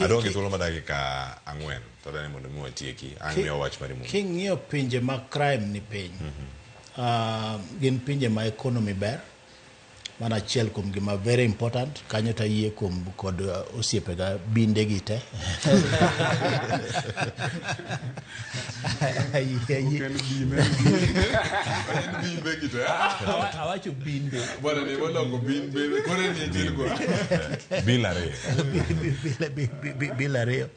Adonge thuolo ma dakika 4 to dani mondo mi watieki ang' miyo wach mari mo. King'iyo pinje ma crime ni piny. Gin pinje ma economy ber. Mana achiel kuom gima very important kanyo ta yie kuom kod osiepe ga binde gi te. Awacho binde. Bwana ni molongo binde kore ni jirgo. Bilare. Bilare.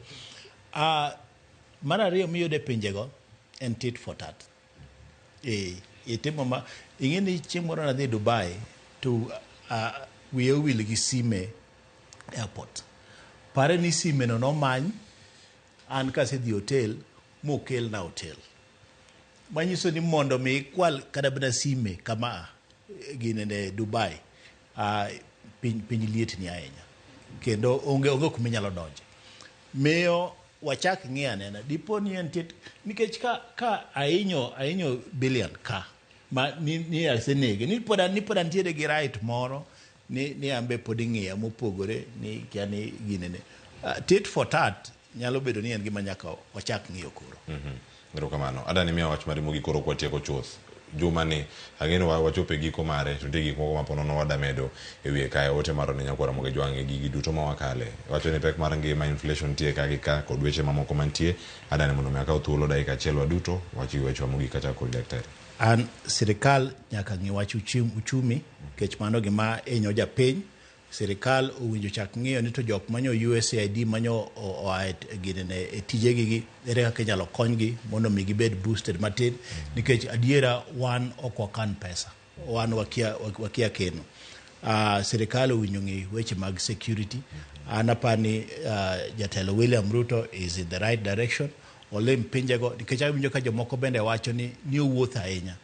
Mana ariyo miyude pinje go en tit for tat. Itimo ma ing'eni chieng' moro nadhi Dubai to wiye owil gi sime airport. Pare ni sime no nomany an kasedhi hotel mokel na hotel. Manyiso ni mondo mi ikwal kada bina sime kama ginene Dubai piny liet ni ahinya. Kendo onge kuminyalo donje. Miyo wachak ng'iya nena dipo ni en tit nikech ka ahinyo billion ka ma ni asenege ni poda ntiere gi right moro ni ambe pod ing'iya mopogore ni kiani ginene tit for tat nyalo bedo ni en gima nyaka wachak ng'iyo koro. Erokamano. Adani miya wach mari mogik koro kwatieko chuth. Juma ni ageno wachope giko mare to ndigi moko maponono wadamedo ewiye kae ote maro ne nyakwara moge jwange gigi duto ma wakale. Wacho ni pek mar ngima inflation tie ka gi ka kod weche mamoko mantie. Adani mondo mi akaw thuolo dakika achiel waduto wachiw weche mogik kata kod daktari. An sirikal nyaka ng'i wach uchumi kech mano gima enyo japiny. Sirikal owinjo chak ng'iyo ni to jok manyo USAID manyo ginene tije gi ere kaka inyalo konygi mondo mi gibed boosted matin nikech adiera wan ok wakan pesa wan wakia keno. Sirikal owinjo ng'i weche mag security. Anapani jatelo William Ruto is in the right direction. Olem pinjego nikech awinjo ka jomoko bende wacho ni owuotho ahinya.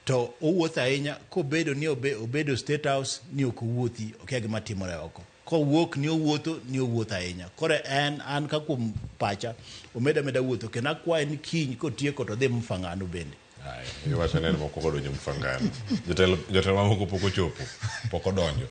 To owuotho ahinya kobedo ni obedo State House ni ok owuothi okia gima timore oko. Kowuok ni owuotho ahinya. Koro an ka kuom pacha omeda wuotho kendo akwaye ni kiny kotieko to dhi Mfangano bende. Iwacho ni moko kodonjo Mfangano. Jotelo mamoko pok ochopo, pok odonjo.